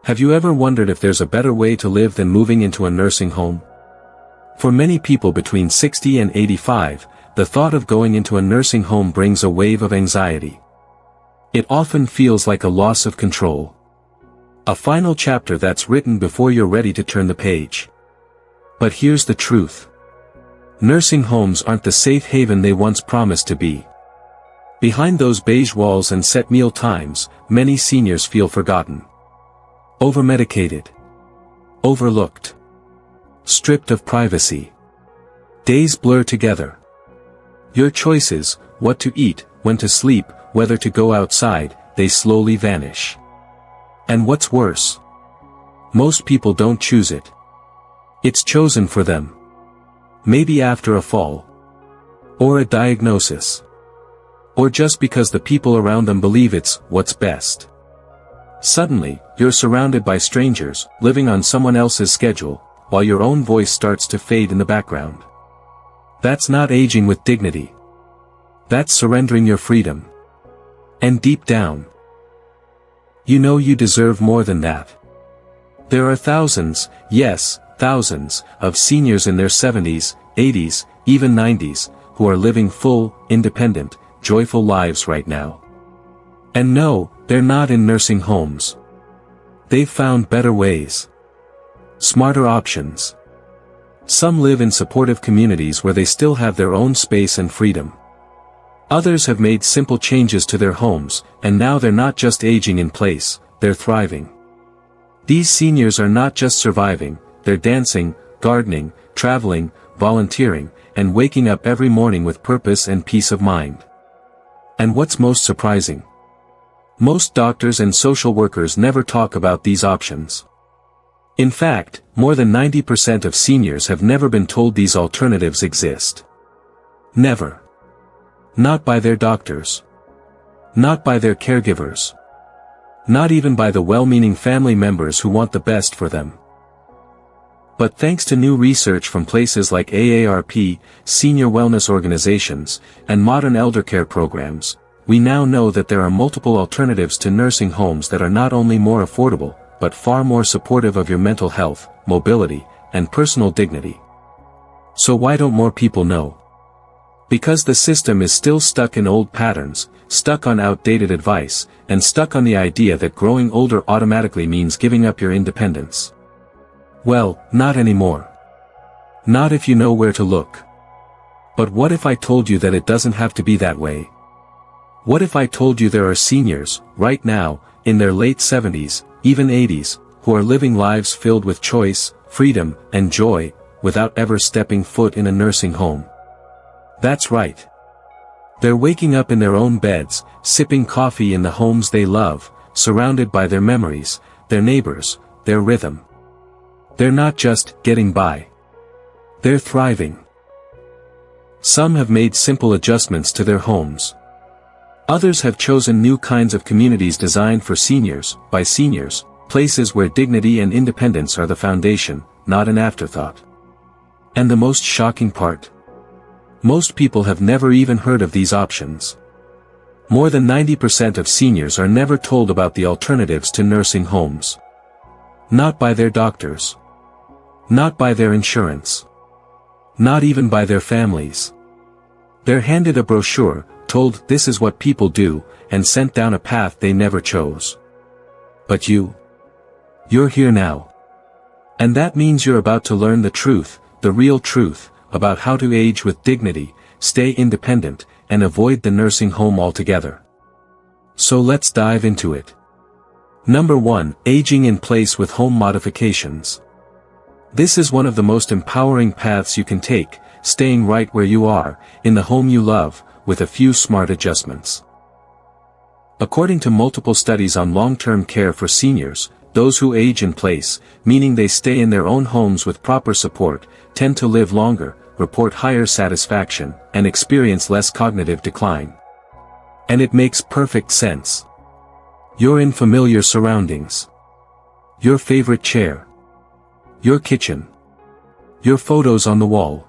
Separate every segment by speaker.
Speaker 1: Have you ever wondered if there's a better way to live than moving into a nursing home? For many people between 60 and 85, the thought of going into a nursing home brings a wave of anxiety. It often feels like a loss of control. A final chapter that's written before you're ready to turn the page. But here's the truth. Nursing homes aren't the safe haven they once promised to be. Behind those beige walls and set meal times, many seniors feel forgotten. Overmedicated. Overlooked. Stripped of privacy. Days blur together. Your choices, what to eat, when to sleep, whether to go outside, they slowly vanish. And what's worse? Most people don't choose it. It's chosen for them. Maybe after a fall. Or a diagnosis. Or just because the people around them believe it's what's best. Suddenly, you're surrounded by strangers, living on someone else's schedule, while your own voice starts to fade in the background. That's not aging with dignity. That's surrendering your freedom. And deep down, you know you deserve more than that. There are thousands, yes, thousands, of seniors in their 70s, 80s, even 90s, who are living full, independent, joyful lives right now. And no, they're not in nursing homes. They've found better ways. Smarter options. Some live in supportive communities where they still have their own space and freedom. Others have made simple changes to their homes, and now they're not just aging in place, they're thriving. These seniors are not just surviving, they're dancing, gardening, traveling, volunteering, and waking up every morning with purpose and peace of mind. And what's most surprising? Most doctors and social workers never talk about these options. In fact, more than 90% of seniors have never been told these alternatives exist. Never. Not by their doctors. Not by their caregivers. Not even by the well-meaning family members who want the best for them. But thanks to new research from places like AARP, senior wellness organizations, and modern eldercare programs, we now know that there are multiple alternatives to nursing homes that are not only more affordable, but far more supportive of your mental health, mobility, and personal dignity. So why don't more people know? Because the system is still stuck in old patterns, stuck on outdated advice, and stuck on the idea that growing older automatically means giving up your independence. Well, not anymore. Not if you know where to look. But what if I told you that it doesn't have to be that way? What if I told you there are seniors, right now, in their late 70s, even 80s, who are living lives filled with choice, freedom, and joy, without ever stepping foot in a nursing home? That's right. They're waking up in their own beds, sipping coffee in the homes they love, surrounded by their memories, their neighbors, their rhythm. They're not just getting by. They're thriving. Some have made simple adjustments to their homes. Others have chosen new kinds of communities designed for seniors, by seniors, places where dignity and independence are the foundation, not an afterthought. And the most shocking part? Most people have never even heard of these options. More than 90% of seniors are never told about the alternatives to nursing homes. Not by their doctors. Not by their insurance. Not even by their families. They're handed a brochure, told this is what people do, and sent down a path they never chose. But you're here now. And that means you're about to learn the truth, the real truth, about how to age with dignity, stay independent, and avoid the nursing home altogether. So let's dive into it. Number 1, aging in place with home modifications. This is one of the most empowering paths you can take, staying right where you are, in the home you love, with a few smart adjustments. According to multiple studies on long-term care for seniors, those who age in place, meaning they stay in their own homes with proper support, tend to live longer, report higher satisfaction, and experience less cognitive decline. And it makes perfect sense. You're in familiar surroundings. Your favorite chair. Your kitchen. Your photos on the wall.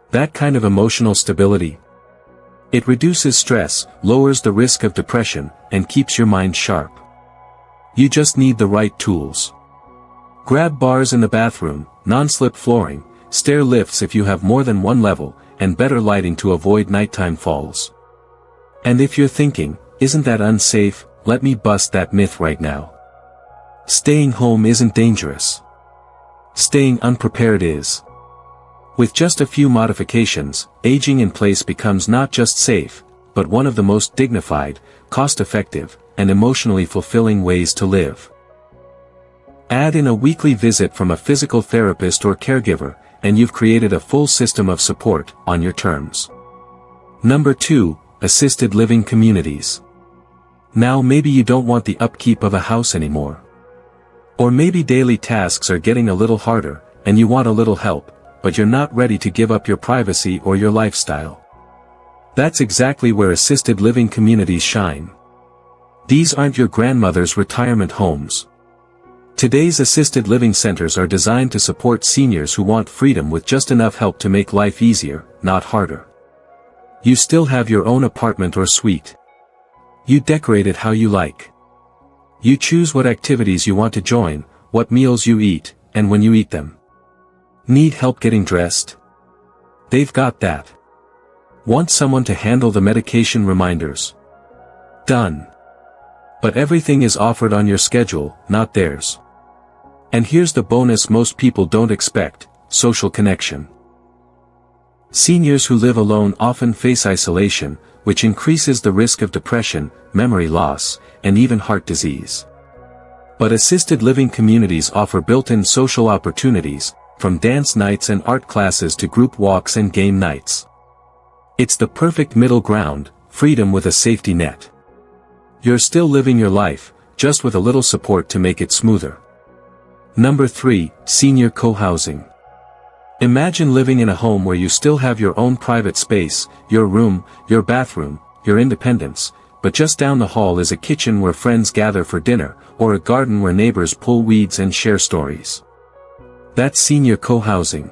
Speaker 1: That kind of emotional stability. It reduces stress, lowers the risk of depression, and keeps your mind sharp. You just need the right tools. Grab bars in the bathroom, non-slip flooring, stair lifts if you have more than one level, and better lighting to avoid nighttime falls. And if you're thinking, isn't that unsafe, let me bust that myth right now. Staying home isn't dangerous. Staying unprepared is. With just a few modifications, aging in place becomes not just safe, but one of the most dignified, cost-effective, and emotionally fulfilling ways to live. Add in a weekly visit from a physical therapist or caregiver, and you've created a full system of support, on your terms. Number 2, assisted living communities. Now maybe you don't want the upkeep of a house anymore. Or maybe daily tasks are getting a little harder, and you want a little help, but you're not ready to give up your privacy or your lifestyle. That's exactly where assisted living communities shine. These aren't your grandmother's retirement homes. Today's assisted living centers are designed to support seniors who want freedom with just enough help to make life easier, not harder. You still have your own apartment or suite. You decorate it how you like. You choose what activities you want to join, what meals you eat, and when you eat them. Need help getting dressed? They've got that. Want someone to handle the medication reminders? Done. But everything is offered on your schedule, not theirs. And here's the bonus most people don't expect: social connection. Seniors who live alone often face isolation, which increases the risk of depression, memory loss, and even heart disease. But assisted living communities offer built-in social opportunities, from dance nights and art classes to group walks and game nights. It's the perfect middle ground, freedom with a safety net. You're still living your life, just with a little support to make it smoother. Number 3, senior co-housing. Imagine living in a home where you still have your own private space, your room, your bathroom, your independence, but just down the hall is a kitchen where friends gather for dinner, or a garden where neighbors pull weeds and share stories. That's senior co-housing.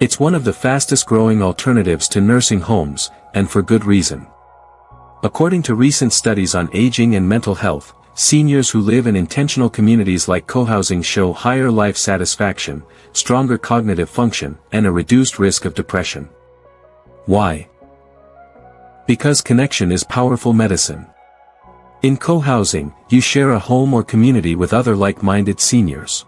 Speaker 1: It's one of the fastest growing alternatives to nursing homes, and for good reason. According to recent studies on aging and mental health, seniors who live in intentional communities like co-housing show higher life satisfaction, stronger cognitive function, and a reduced risk of depression. Why? Because connection is powerful medicine. In co-housing, you share a home or community with other like-minded seniors.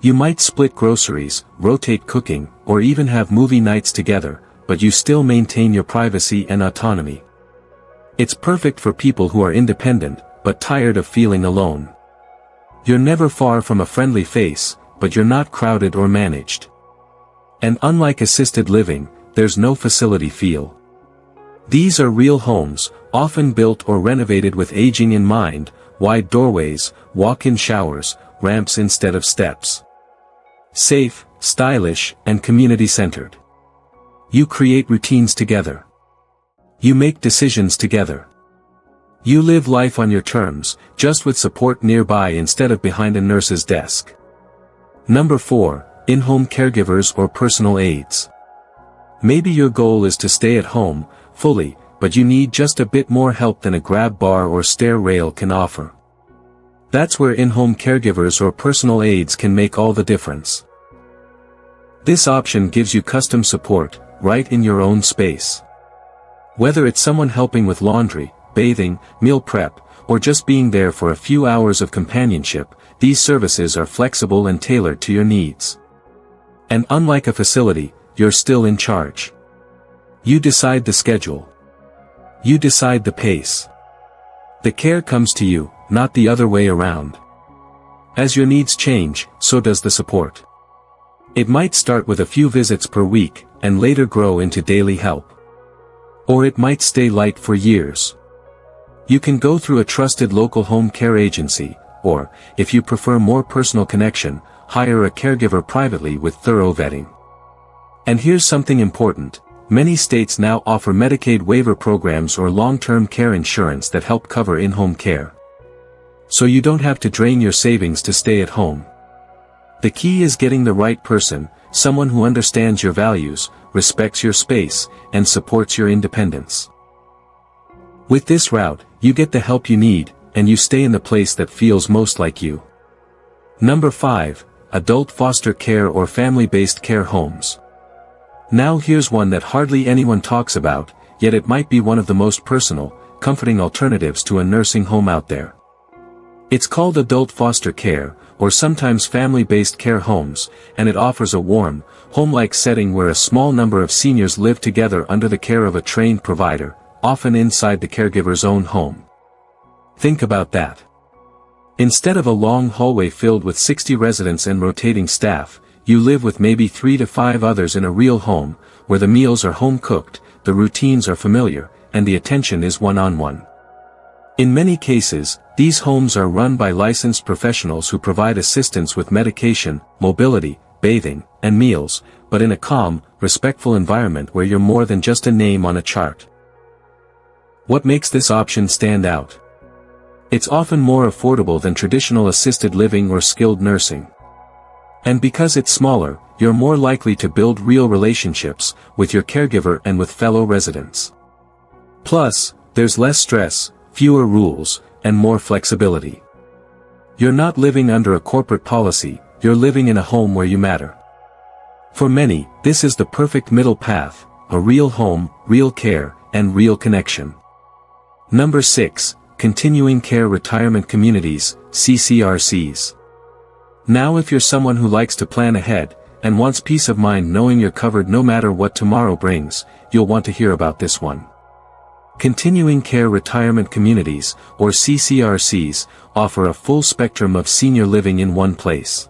Speaker 1: You might split groceries, rotate cooking, or even have movie nights together, but you still maintain your privacy and autonomy. It's perfect for people who are independent, but tired of feeling alone. You're never far from a friendly face, but you're not crowded or managed. And unlike assisted living, there's no facility feel. These are real homes, often built or renovated with aging in mind: wide doorways, walk-in showers, ramps instead of steps. Safe, stylish, and community-centered. You create routines together. You make decisions together. You live life on your terms, just with support nearby instead of behind a nurse's desk. Number 4, in-home caregivers or personal aides. Maybe your goal is to stay at home, fully, but you need just a bit more help than a grab bar or stair rail can offer. That's where in-home caregivers or personal aides can make all the difference. This option gives you custom support, right in your own space. Whether it's someone helping with laundry, bathing, meal prep, or just being there for a few hours of companionship, these services are flexible and tailored to your needs. And unlike a facility, you're still in charge. You decide the schedule. You decide the pace. The care comes to you, not the other way around. As your needs change, so does the support. It might start with a few visits per week, and later grow into daily help. Or it might stay light for years. You can go through a trusted local home care agency, or, if you prefer more personal connection, hire a caregiver privately with thorough vetting. And here's something important: many states now offer Medicaid waiver programs or long-term care insurance that help cover in-home care. So you don't have to drain your savings to stay at home. The key is getting the right person, someone who understands your values, respects your space, and supports your independence. With this route, you get the help you need, and you stay in the place that feels most like you. Number 5. Adult foster care or family-based care homes. Now here's one that hardly anyone talks about, yet it might be one of the most personal, comforting alternatives to a nursing home out there. It's called adult foster care, or sometimes family-based care homes, and it offers a warm, home-like setting where a small number of seniors live together under the care of a trained provider, often inside the caregiver's own home. Think about that. Instead of a long hallway filled with 60 residents and rotating staff, you live with maybe 3 to 5 others in a real home, where the meals are home-cooked, the routines are familiar, and the attention is one-on-one. In many cases, these homes are run by licensed professionals who provide assistance with medication, mobility, bathing, and meals, but in a calm, respectful environment where you're more than just a name on a chart. What makes this option stand out? It's often more affordable than traditional assisted living or skilled nursing. And because it's smaller, you're more likely to build real relationships with your caregiver and with fellow residents. Plus, there's less stress, fewer rules, and more flexibility. You're not living under a corporate policy, you're living in a home where you matter. For many, this is the perfect middle path, a real home, real care, and real connection. Number 6. Continuing Care Retirement Communities, CCRCs. Now if you're someone who likes to plan ahead, and wants peace of mind knowing you're covered no matter what tomorrow brings, you'll want to hear about this one. Continuing Care Retirement Communities, or CCRCs, offer a full spectrum of senior living in one place.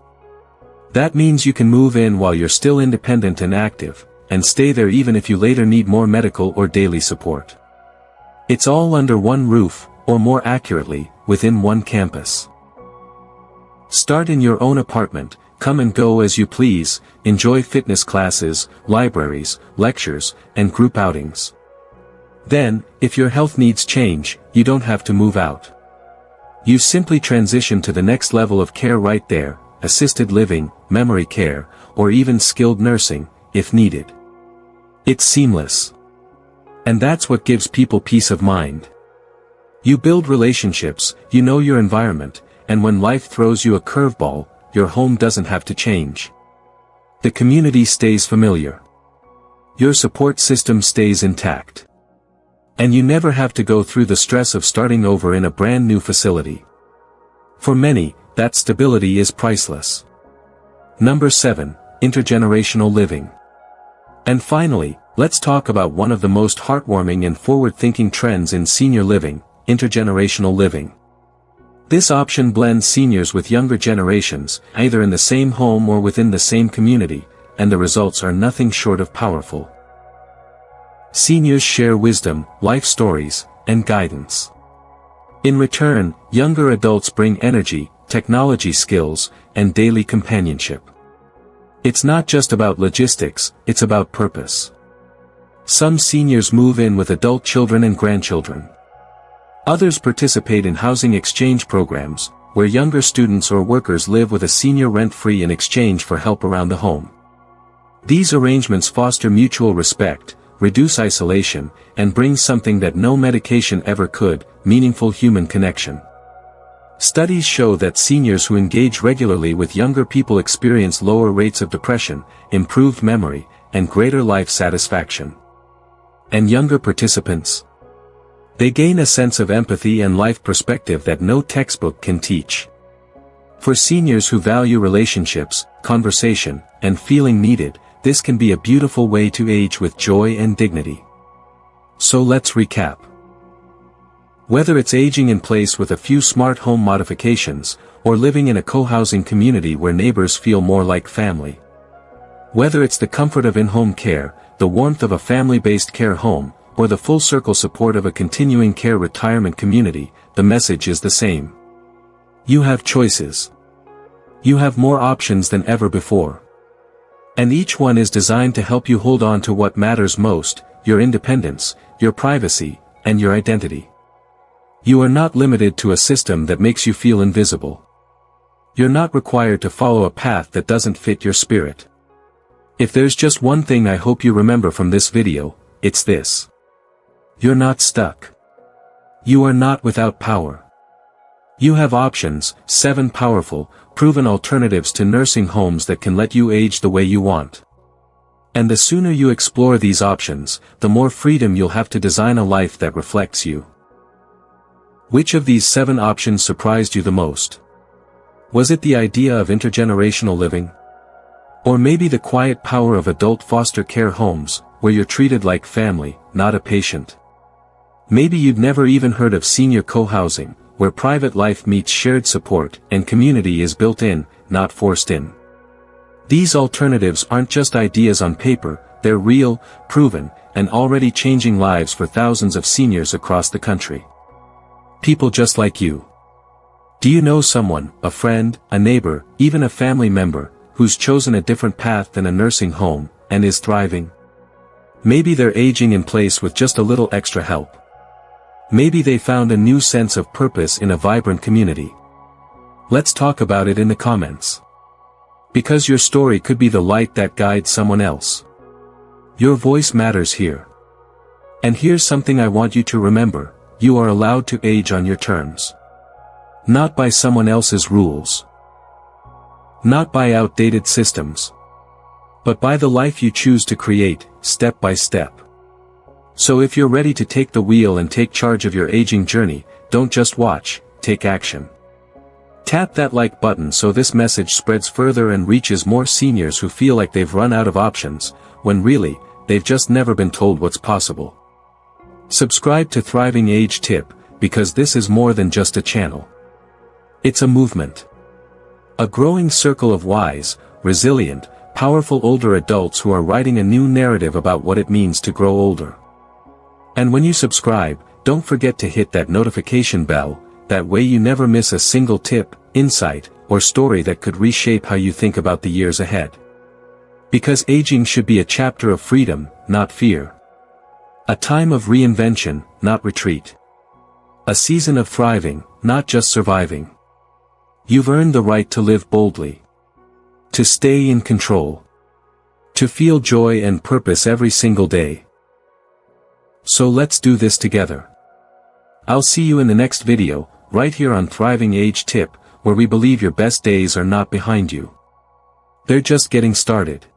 Speaker 1: That means you can move in while you're still independent and active, and stay there even if you later need more medical or daily support. It's all under one roof, or more accurately, within one campus. Start in your own apartment, come and go as you please, enjoy fitness classes, libraries, lectures, and group outings. Then, if your health needs change, you don't have to move out. You simply transition to the next level of care right there, assisted living, memory care, or even skilled nursing, if needed. It's seamless. And that's what gives people peace of mind. You build relationships, you know your environment, and when life throws you a curveball, your home doesn't have to change. The community stays familiar. Your support system stays intact. And you never have to go through the stress of starting over in a brand new facility. For many, that stability is priceless. Number 7. Intergenerational Living. And finally, let's talk about one of the most heartwarming and forward-thinking trends in senior living, intergenerational living. This option blends seniors with younger generations, either in the same home or within the same community, and the results are nothing short of powerful. Seniors share wisdom, life stories, and guidance. In return, younger adults bring energy, technology skills, and daily companionship. It's not just about logistics, it's about purpose. Some seniors move in with adult children and grandchildren. Others participate in housing exchange programs, where younger students or workers live with a senior rent-free in exchange for help around the home. These arrangements foster mutual respect, reduce isolation, and bring something that no medication ever could, meaningful human connection. Studies show that seniors who engage regularly with younger people experience lower rates of depression, improved memory, and greater life satisfaction. And younger participants? They gain a sense of empathy and life perspective that no textbook can teach. For seniors who value relationships, conversation, and feeling needed, this can be a beautiful way to age with joy and dignity. So let's recap. Whether it's aging in place with a few smart home modifications, or living in a co-housing community where neighbors feel more like family. Whether it's the comfort of in-home care, the warmth of a family-based care home, or the full-circle support of a continuing care retirement community, the message is the same. You have choices. You have more options than ever before. And each one is designed to help you hold on to what matters most, your independence, your privacy, and your identity. You are not limited to a system that makes you feel invisible. You're not required to follow a path that doesn't fit your spirit. If there's just one thing I hope you remember from this video, it's this. You're not stuck. You are not without power. You have options, 7 powerful, proven alternatives to nursing homes that can let you age the way you want. And the sooner you explore these options, the more freedom you'll have to design a life that reflects you. Which of these 7 options surprised you the most? Was it the idea of intergenerational living? Or maybe the quiet power of adult foster care homes, where you're treated like family, not a patient? Maybe you'd never even heard of senior co-housing, where private life meets shared support and community is built in, not forced in. These alternatives aren't just ideas on paper, they're real, proven, and already changing lives for thousands of seniors across the country. People just like you. Do you know someone, a friend, a neighbor, even a family member, who's chosen a different path than a nursing home, and is thriving? Maybe they're aging in place with just a little extra help. Maybe they found a new sense of purpose in a vibrant community. Let's talk about it in the comments. Because your story could be the light that guides someone else. Your voice matters here. And here's something I want you to remember: you are allowed to age on your terms. Not by someone else's rules. Not by outdated systems. But by the life you choose to create, step by step. So if you're ready to take the wheel and take charge of your aging journey, don't just watch, take action. Tap that like button so this message spreads further and reaches more seniors who feel like they've run out of options, when really, they've just never been told what's possible. Subscribe to Thriving Age Tip, because this is more than just a channel. It's a movement. A growing circle of wise, resilient, powerful older adults who are writing a new narrative about what it means to grow older. And when you subscribe, don't forget to hit that notification bell, that way you never miss a single tip, insight, or story that could reshape how you think about the years ahead. Because aging should be a chapter of freedom, not fear. A time of reinvention, not retreat. A season of thriving, not just surviving. You've earned the right to live boldly. To stay in control. To feel joy and purpose every single day. So let's do this together. I'll see you in the next video, right here on Thriving Age Tip, where we believe your best days are not behind you. They're just getting started.